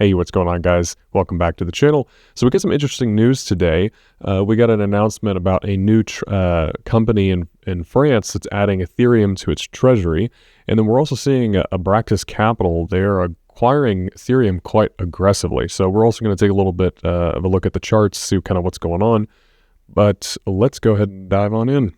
Hey, what's going on, guys? Welcome back to the channel. So we got some interesting news today. We got an announcement about a new company in France that's adding Ethereum to its treasury. And then we're also seeing Abraxas Capital. They're acquiring Ethereum quite aggressively. So we're also going to take a little bit of a look at the charts, see kind of what's going on. But let's go ahead and dive on in.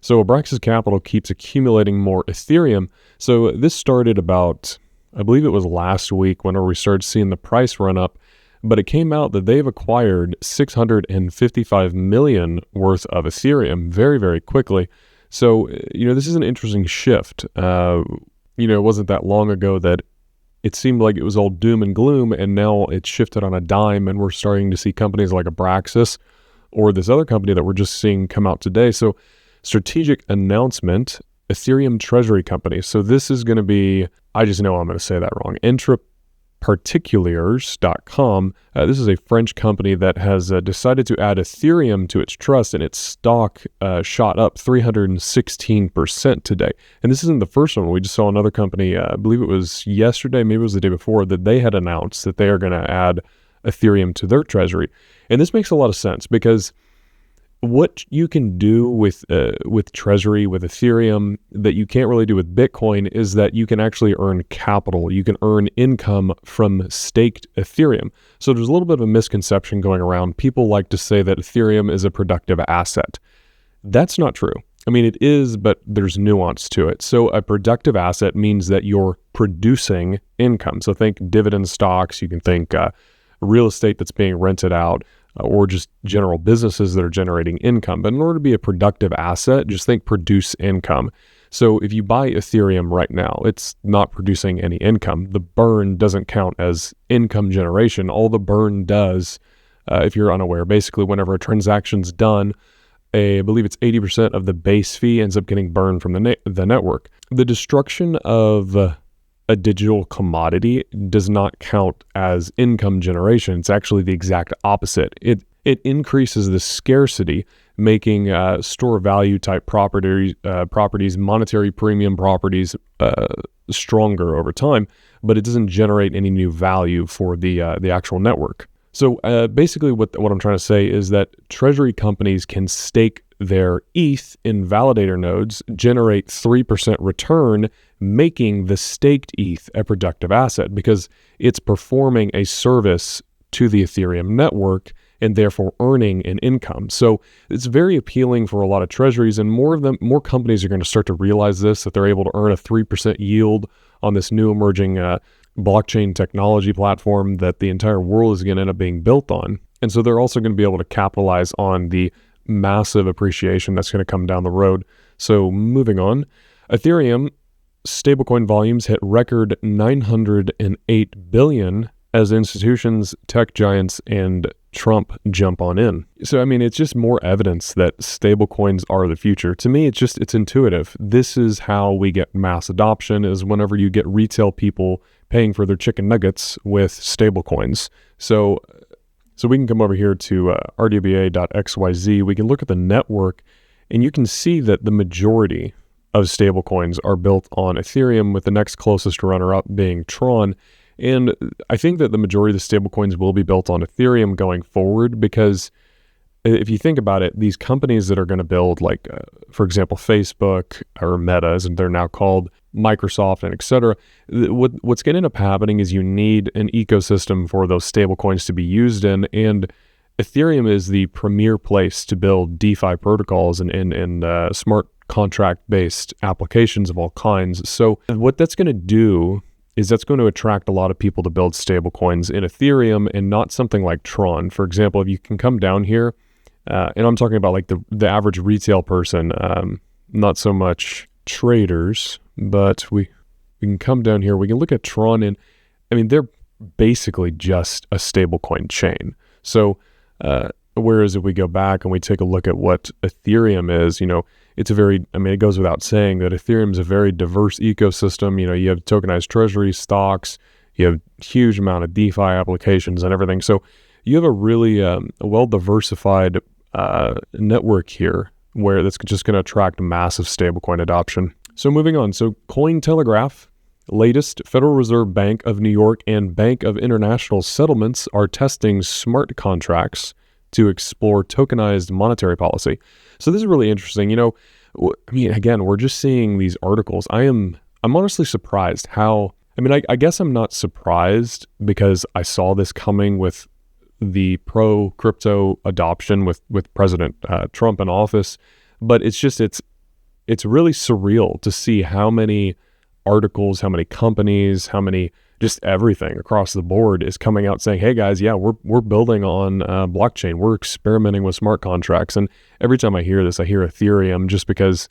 So Abraxas Capital keeps accumulating more Ethereum. So this started about, I believe it was last week whenever we started seeing the price run up, but it came out that they've acquired 655 million worth of Ethereum very, very quickly. So, this is an interesting shift. It wasn't that long ago that it seemed like it was all doom and gloom, and now it's shifted on a dime, and we're starting to see companies like Abraxas or this other company that we're just seeing come out today. So strategic announcement, Ethereum treasury company. So this is going to be, I just know I'm going to say that wrong, Entreparticuliers.com. This is a French company that has decided to add Ethereum to its trust, and its stock shot up 316% today. And this isn't the first one. We just saw another company, I believe it was yesterday, maybe it was the day before, that they had announced that they are going to add Ethereum to their treasury. And this makes a lot of sense because what you can do with treasury, with Ethereum, that you can't really do with Bitcoin is that you can actually earn capital. You can earn income from staked Ethereum. So there's a little bit of a misconception going around. People like to say that Ethereum is a productive asset. That's not true. I mean, it is, but there's nuance to it. So a productive asset means that you're producing income. So think dividend stocks. You can think real estate that's being rented out, or just general businesses that are generating income. But in order to be a productive asset, just think produce income. So if you buy Ethereum right now, it's not producing any income. The burn doesn't count as income generation. All the burn does, if you're unaware, basically whenever a transaction's done, I believe it's 80% of the base fee ends up getting burned from the network. The destruction of a digital commodity does not count as income generation. It's actually the exact opposite. It increases the scarcity, making store value type properties, monetary premium properties stronger over time, but it doesn't generate any new value for the actual network. So basically what I'm trying to say is that treasury companies can stake their ETH in validator nodes, generate 3% return, making the staked ETH a productive asset because it's performing a service to the Ethereum network and therefore earning an income. So it's very appealing for a lot of treasuries, and more companies are going to start to realize this, that they're able to earn a 3% yield on this new emerging blockchain technology platform that the entire world is going to end up being built on. And so they're also going to be able to capitalize on the massive appreciation that's going to come down the road. So moving on, Ethereum stablecoin volumes hit record 908 billion as institutions, tech giants, and Trump jump on in. So, I mean, it's just more evidence that stablecoins are the future. To me, it's intuitive. This is how we get mass adoption, is whenever you get retail people paying for their chicken nuggets with stablecoins. So we can come over here to rwba.xyz. We can look at the network, and you can see that the majority of stablecoins are built on Ethereum, with the next closest runner-up being Tron. And I think that the majority of the stablecoins will be built on Ethereum going forward, because if you think about it, these companies that are going to build, like, for example, Facebook or Meta, as they're now called, Microsoft, and etc., what's going to end up happening is you need an ecosystem for those stablecoins to be used in, and Ethereum is the premier place to build DeFi protocols and smart contract-based applications of all kinds. So what that's going to do is that's going to attract a lot of people to build stablecoins in Ethereum and not something like Tron. For example, if you can come down here, and I'm talking about like the average retail person, not so much traders, but we can come down here, we can look at Tron, and I mean, they're basically just a stablecoin chain. So whereas if we go back and we take a look at what Ethereum is, it's it goes without saying that Ethereum is a very diverse ecosystem. You have tokenized treasury stocks, you have a huge amount of DeFi applications and everything. So you have a really well-diversified network here where that's just going to attract massive stablecoin adoption. So moving on, so Cointelegraph Latest, Federal Reserve Bank of New York and Bank of International Settlements are testing smart contracts to explore tokenized monetary policy. So this is really interesting. Again, we're just seeing these articles. I'm honestly surprised how, I guess I'm not surprised because I saw this coming with the pro-crypto adoption with President Trump in office, but it's really surreal to see how many articles, how many companies, how many, just everything across the board is coming out saying, hey guys, yeah, we're building on blockchain. We're experimenting with smart contracts. And every time I hear this, I hear Ethereum, just because,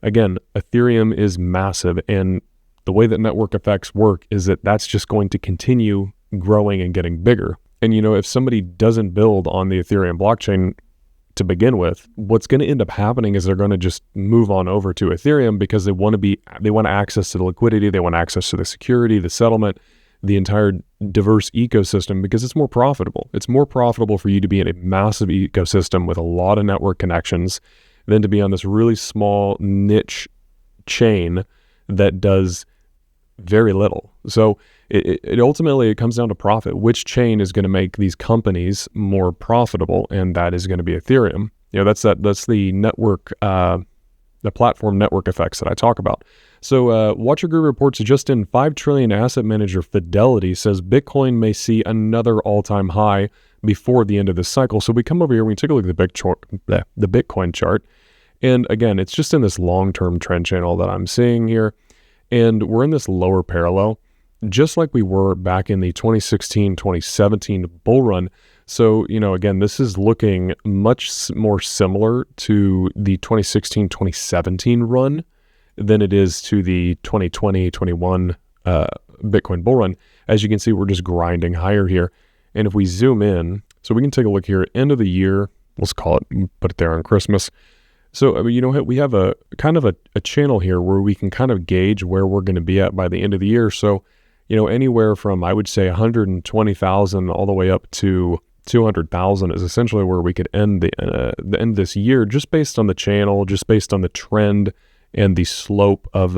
again, Ethereum is massive. And the way that network effects work is that that's just going to continue growing and getting bigger. And, if somebody doesn't build on the Ethereum blockchain to begin with, what's going to end up happening is they're going to just move on over to Ethereum because they want access to the liquidity, they want access to the security, the settlement, the entire diverse ecosystem, because it's more profitable. It's more profitable for you to be in a massive ecosystem with a lot of network connections than to be on this really small niche chain that does very little. So it ultimately comes down to profit. Which chain is going to make these companies more profitable? And that is going to be Ethereum. That's the network, the platform network effects that I talk about. So Watcher Group reports just in $5 trillion asset manager Fidelity says Bitcoin may see another all-time high before the end of this cycle. So we come over here, we take a look at the Bitcoin chart. And again, it's just in this long-term trend channel that I'm seeing here. And we're in this lower parallel, just like we were back in the 2016, 2017 bull run. So, again, this is looking much more similar to the 2016, 2017 run than it is to the 2020, 21 Bitcoin bull run. As you can see, we're just grinding higher here. And if we zoom in, so we can take a look here, end of the year, let's call it, put it there on Christmas. So, we have a kind of a channel here where we can kind of gauge where we're going to be at by the end of the year. So, anywhere from, I would say, 120,000 all the way up to 200,000 is essentially where we could end the end this year, just based on the channel, just based on the trend and the slope of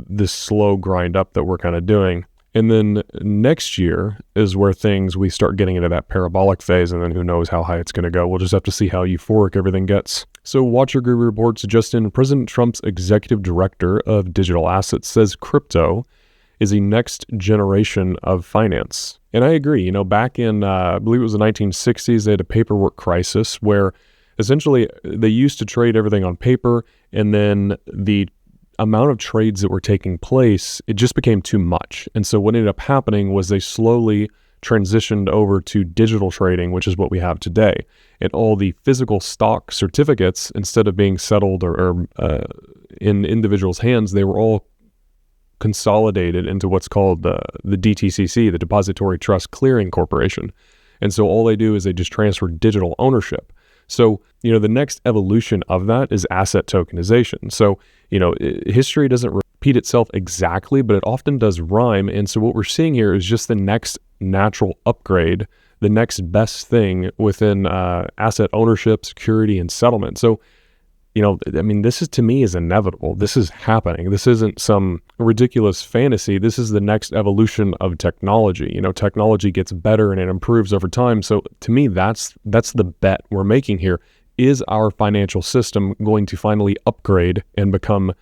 this slow grind up that we're kind of doing. And then next year is where we start getting into that parabolic phase, and then who knows how high it's going to go. We'll just have to see how euphoric everything gets. So Watcher Group reports just in, President Trump's executive director of digital assets says crypto is the next generation of finance. And I agree. Back in, I believe it was the 1960s, they had a paperwork crisis where essentially they used to trade everything on paper, and then the amount of trades that were taking place, it just became too much. And so what ended up happening was they slowly transitioned over to digital trading, which is what we have today. And all the physical stock certificates, instead of being settled or in individuals' hands, they were all consolidated into what's called the DTCC, the Depository Trust Clearing Corporation. And so all they do is they just transfer digital ownership. So, the next evolution of that is asset tokenization. So, history doesn't repeat itself exactly, but it often does rhyme. And so what we're seeing here is just the next natural upgrade, the next best thing within asset ownership, security, and settlement. So, this is, to me, is inevitable. This is happening. This isn't some ridiculous fantasy. This is the next evolution of technology. Technology gets better and it improves over time. So to me, that's the bet we're making here. Is our financial system going to finally upgrade and become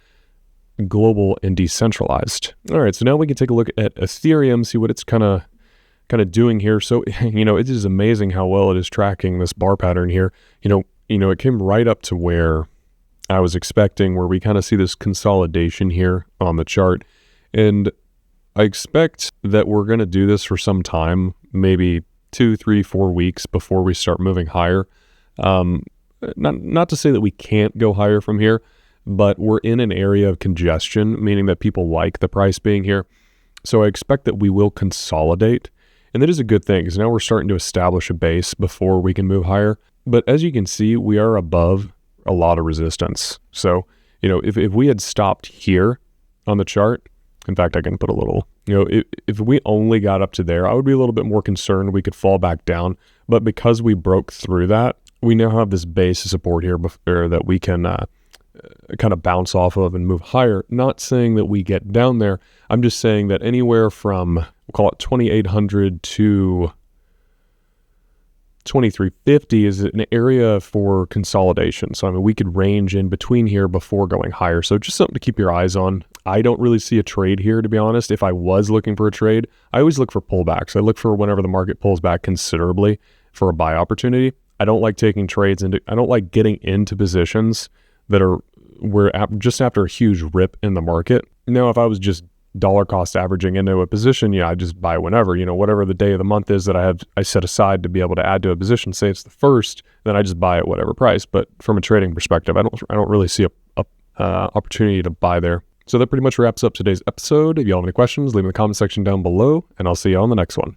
global and decentralized? All right, so now we can take a look at Ethereum, see what it's kind of doing here. So, it is amazing how well it is tracking this bar pattern here. It came right up to where I was expecting, where we kind of see this consolidation here on the chart. And I expect that we're going to do this for some time, maybe 2, 3, 4 weeks before we start moving higher. Not to say that we can't go higher from here, but we're in an area of congestion, meaning that people like the price being here. So I expect that we will consolidate. And that is a good thing, because now we're starting to establish a base before we can move higher. But as you can see, we are above a lot of resistance. So, if we had stopped here on the chart, in fact, I can put a little, if we only got up to there, I would be a little bit more concerned we could fall back down. But because we broke through that, we now have this base of support here that we can kind of bounce off of and move higher. Not saying that we get down there. I'm just saying that anywhere from, we'll call it 2,800 to 2,350 is an area for consolidation. So, I mean, we could range in between here before going higher. So just something to keep your eyes on. I don't really see a trade here, to be honest. If I was looking for a trade, I always look for pullbacks. I look for whenever the market pulls back considerably for a buy opportunity. I don't like taking trades into, I don't like getting into positions that are just after a huge rip in the market. Now, if I was just dollar cost averaging into a position, I just buy whenever, whatever the day of the month is that I set aside to be able to add to a position. Say it's the first, then I just buy at whatever price. But from a trading perspective, I don't really see a opportunity to buy there. So that pretty much wraps up today's episode. If you all have any questions, leave in the comment section down below, and I'll see you on the next one.